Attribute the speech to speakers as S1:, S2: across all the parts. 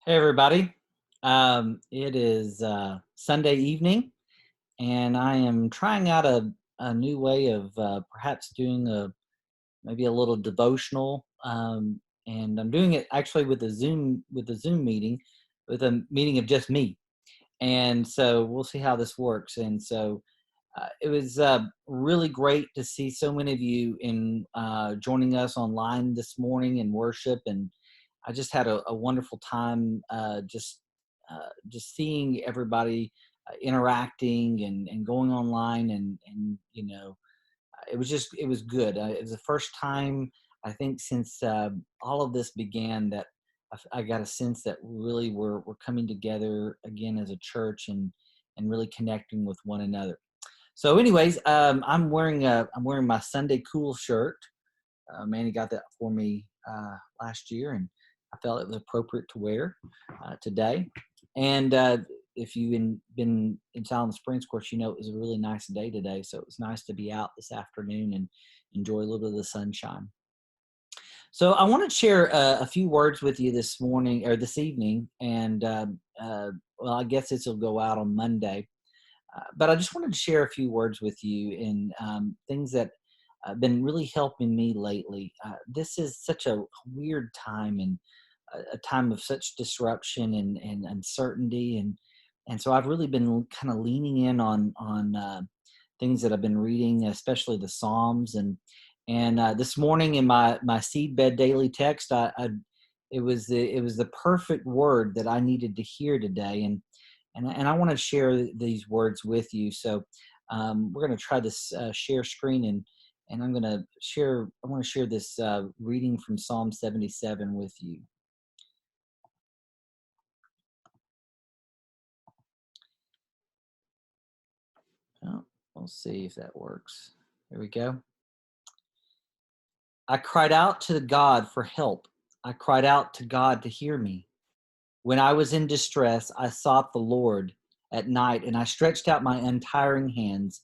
S1: Hey, everybody. It is Sunday evening, and I am trying out a new way of perhaps doing maybe a little devotional. And I'm doing it actually with a Zoom meeting, with a meeting of just me. And so we'll see how this works. And so it was really great to see so many of you in joining us online this morning in worship, and I just had a wonderful time just seeing everybody interacting and going online, and it was good. It was the first time I think since all of this began that I got a sense that really we're coming together again as a church and really connecting with one another. So, anyways, I'm wearing my Sunday Cool shirt. Manny got that for me last year, and I felt it was appropriate to wear today. And if you've been in Silent Springs, of course, you know it was a really nice day today. So it was nice to be out this afternoon and enjoy a little bit of the sunshine. So I want to share a few words with you this morning or this evening, and well, I guess this will go out on Monday. But I just wanted to share a few words with you in things that have been really helping me lately. This is such a weird time and a time of such disruption and uncertainty, and so I've really been kind of leaning in on things that I've been reading, especially the Psalms. And this morning in my seedbed daily text, it was the perfect word that I needed to hear today, and I want to share these words with you. So we're going to try this share screen, and I want to share this reading from Psalm 77 with you. Oh, we'll see if that works. Here we go. I cried out to God for help. I cried out to God to hear me. When I was in distress, I sought the Lord at night, and I stretched out my untiring hands,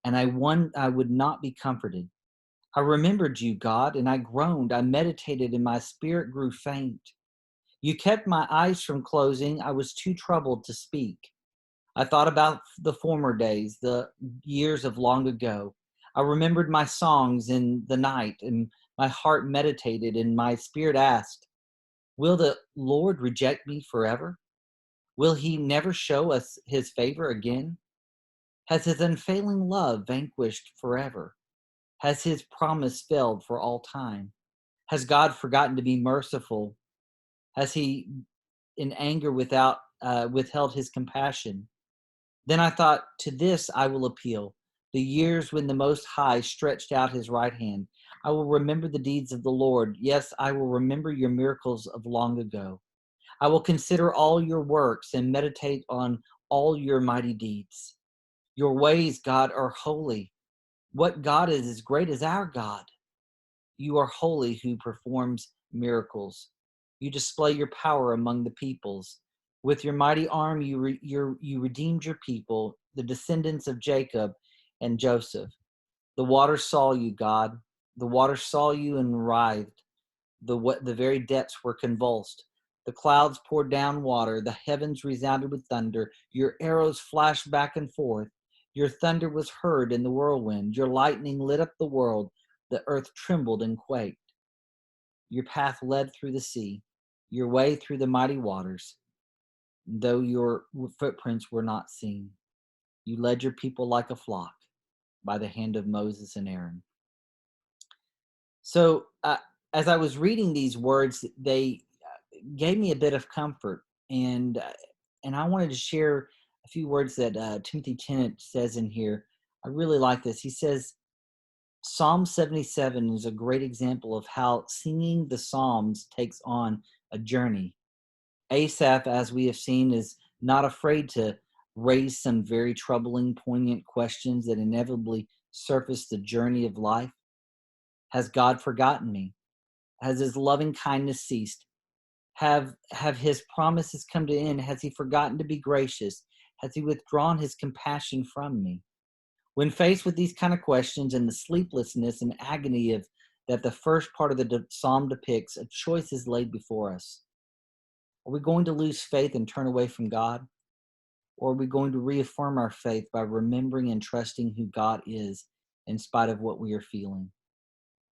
S1: and I would not be comforted. I remembered you, God, and I groaned. I meditated, and my spirit grew faint. You kept my eyes from closing. I was too troubled to speak. I thought about the former days, the years of long ago. I remembered my songs in the night, and my heart meditated, and my spirit asked, will the Lord reject me forever? Will he never show us his favor again? Has his unfailing love vanquished forever? Has his promise failed for all time? Has God forgotten to be merciful? Has he in anger withheld his compassion? Then I thought, to this I will appeal, the years when the Most High stretched out his right hand. I will remember the deeds of the Lord. Yes, I will remember your miracles of long ago. I will consider all your works and meditate on all your mighty deeds. Your ways, God, are holy. What God is as great as our God? You are holy who performs miracles. You display your power among the peoples. With your mighty arm, you redeemed your people, the descendants of Jacob and Joseph. The waters saw you, God. The waters saw you and writhed. The very depths were convulsed. The clouds poured down water. The heavens resounded with thunder. Your arrows flashed back and forth. Your thunder was heard in the whirlwind. Your lightning lit up the world. The earth trembled and quaked. Your path led through the sea, your way through the mighty waters, though your footprints were not seen. You led your people like a flock by the hand of Moses and Aaron. So, as I was reading these words, they gave me a bit of comfort, and I wanted to share a few words that Timothy Tennant says in here. I really like this. He says, Psalm 77 is a great example of how singing the Psalms takes on a journey. Asaph, as we have seen, is not afraid to raise some very troubling, poignant questions that inevitably surface the journey of life. Has God forgotten me? Has his loving kindness ceased? Have his promises come to end? Has he forgotten to be gracious? Has he withdrawn his compassion from me? When faced with these kind of questions and the sleeplessness and agony of that the first part of the psalm depicts, a choice is laid before us. Are we going to lose faith and turn away from God? Or are we going to reaffirm our faith by remembering and trusting who God is in spite of what we are feeling?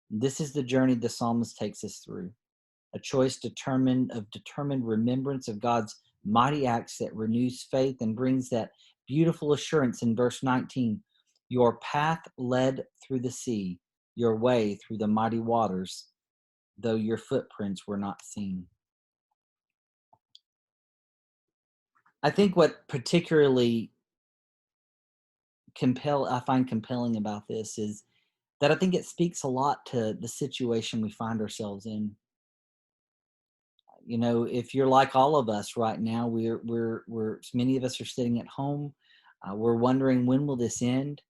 S1: This is the journey the psalmist takes us through, a choice determined remembrance of God's mighty acts that renews faith and brings that beautiful assurance in verse 19. Your path led through the sea, your way through the mighty waters, though your footprints were not seen. I think what particularly I find compelling about this is that I think it speaks a lot to the situation we find ourselves in. You know, if you're like all of us right now, we're many of us are sitting at home. We're wondering, when will this end?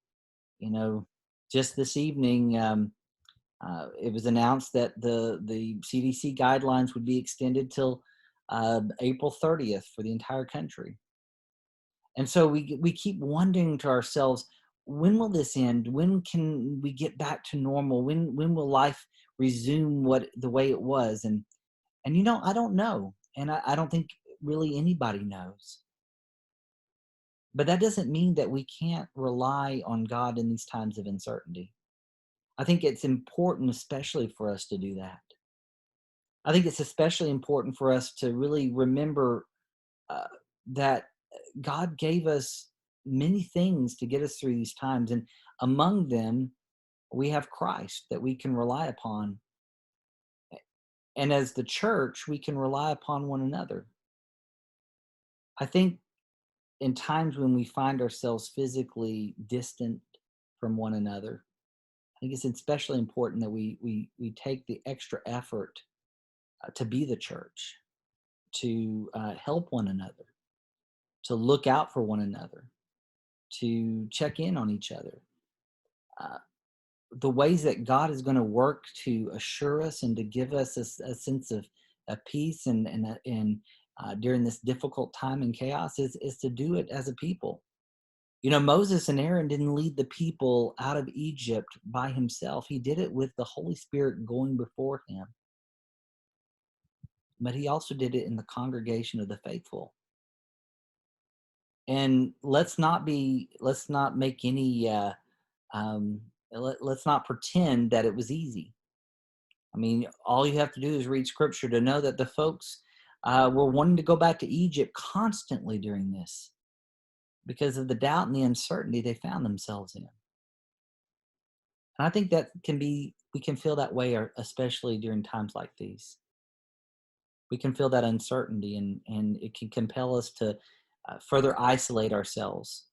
S1: You know, just this evening, it was announced that the CDC guidelines would be extended till April 30th for the entire country. And so we keep wondering to ourselves, when will this end? When can we get back to normal? When will life resume what the way it was? And I don't know. And I don't think really anybody knows. But that doesn't mean that we can't rely on God in these times of uncertainty. I think it's important, especially for us to do that. I think it's especially important for us to really remember uh, that God gave us many things to get us through these times. And among them, we have Christ that we can rely upon. And as the church, we can rely upon one another. I think in times when we find ourselves physically distant from one another, I think it's especially important that we take the extra effort to be the church, to help one another, to look out for one another, to check in on each other. Uh, the ways that God is going to work to assure us and to give us a sense of peace and during this difficult time and chaos is to do it as a people. You know, Moses and Aaron didn't lead the people out of Egypt by himself. He did it with the Holy Spirit going before him. But he also did it in the congregation of the faithful. And let's not make any um, let's not pretend that it was easy. I mean, all you have to do is read scripture to know that the folks were wanting to go back to Egypt constantly during this because of the doubt and the uncertainty they found themselves in. And I think we can feel that way, especially during times like these. We can feel that uncertainty, and it can compel us to further isolate ourselves.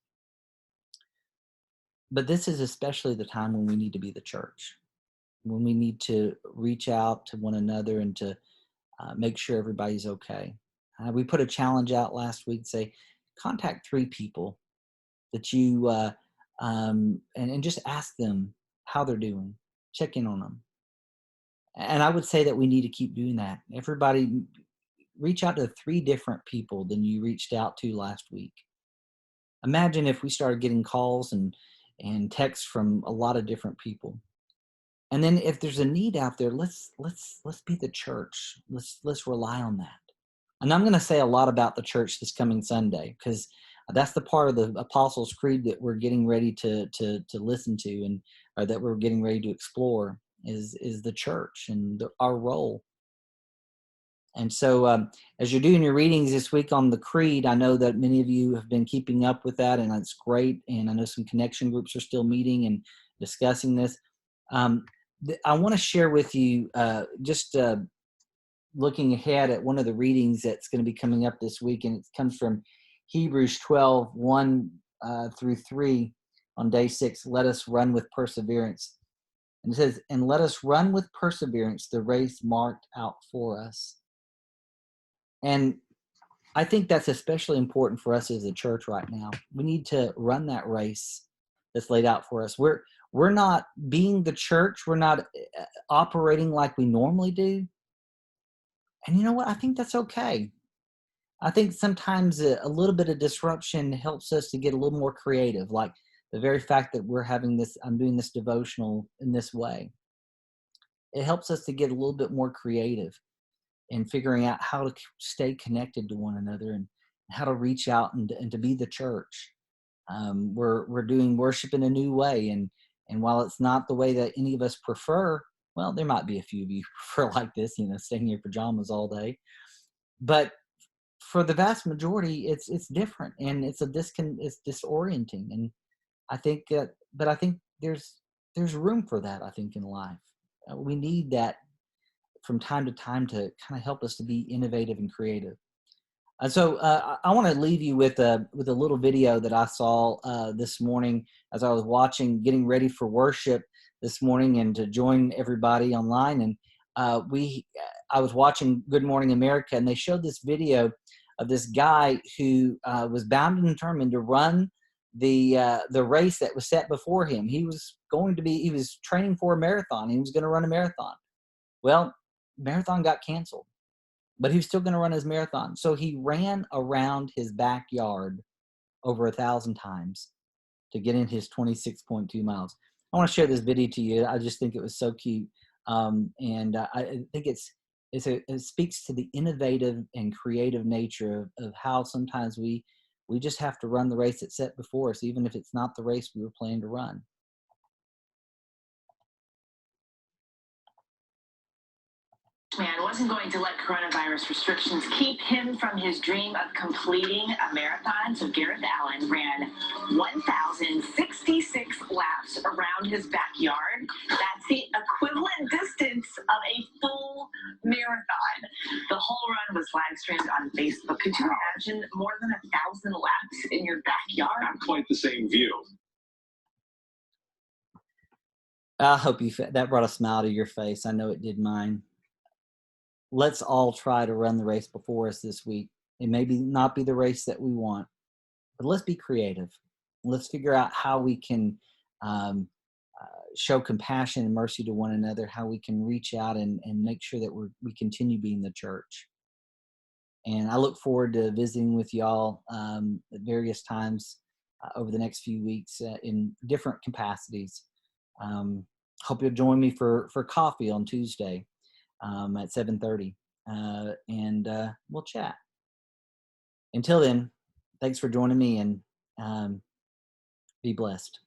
S1: But this is especially the time when we need to be the church, when we need to reach out to one another and to make sure everybody's okay. We put a challenge out last week, say, contact 3 people that you, and just ask them how they're doing, check in on them. And I would say that we need to keep doing that. Everybody, reach out to 3 different people than you reached out to last week. Imagine if we started getting calls and texts from a lot of different people. And then if there's a need out there, let's be the church. Let's rely on that. And I'm going to say a lot about the church this coming Sunday, because that's the part of the Apostles' Creed that we're getting ready to listen to, and or that we're getting ready to explore is the church and our role. And so, as you're doing your readings this week on the Creed, I know that many of you have been keeping up with that, and that's great. And I know some connection groups are still meeting and discussing this. Um, I want to share with you just looking ahead at one of the readings that's going to be coming up this week, and it comes from Hebrews 12, 1 through 3 on day 6. Let us run with perseverance. And it says, and let us run with perseverance the race marked out for us. And I think that's especially important for us as a church right now. We need to run that race that's laid out for us. We're not being the church. We're not operating like we normally do. And you know what? I think that's okay. I think sometimes a little bit of disruption helps us to get a little more creative. Like the very fact that I'm doing this devotional in this way. It helps us to get a little bit more creative. and figuring out how to stay connected to one another and how to reach out and to be the church. We're doing worship in a new way, and while it's not the way that any of us prefer, well, there might be a few of you who prefer like this, staying in your pajamas all day. But for the vast majority, it's different, and it's disorienting. And I think, but I think there's room for that. I think in life, we need that from time to time to kind of help us to be innovative and creative. So I want to leave you with a little video that I saw this morning as I was getting ready for worship this morning, and to join everybody online. And I was watching Good Morning America, and they showed this video of this guy who was bound and determined to run the race that was set before him. He was training for a marathon. He was going to run a marathon. Well, marathon got canceled, but he was still going to run his marathon. So he ran around his backyard over 1,000 times to get in his 26.2 miles. I want to share this video to you. I just think it was so cute. And I think it speaks to the innovative and creative nature of how sometimes we just have to run the race that's set before us, even if it's not the race we were planning to run.
S2: Man wasn't going to let coronavirus restrictions keep him from his dream of completing a marathon. So Gareth Allen ran 1,066 laps around his backyard. That's the equivalent distance of a full marathon. The whole run was live streamed on Facebook. Could you imagine more than 1,000 laps in your backyard?
S3: Not quite the same view.
S1: I hope that brought a smile to your face. I know it did mine. Let's all try to run the race before us this week. It may not be the race that we want, but let's be creative. Let's figure out how we can show compassion and mercy to one another, how we can reach out and make sure that we continue being the church. And I look forward to visiting with y'all at various times over the next few weeks in different capacities. Hope you'll join me for coffee on Tuesday at 7:30, and we'll chat. Until then, thanks for joining me, and be blessed.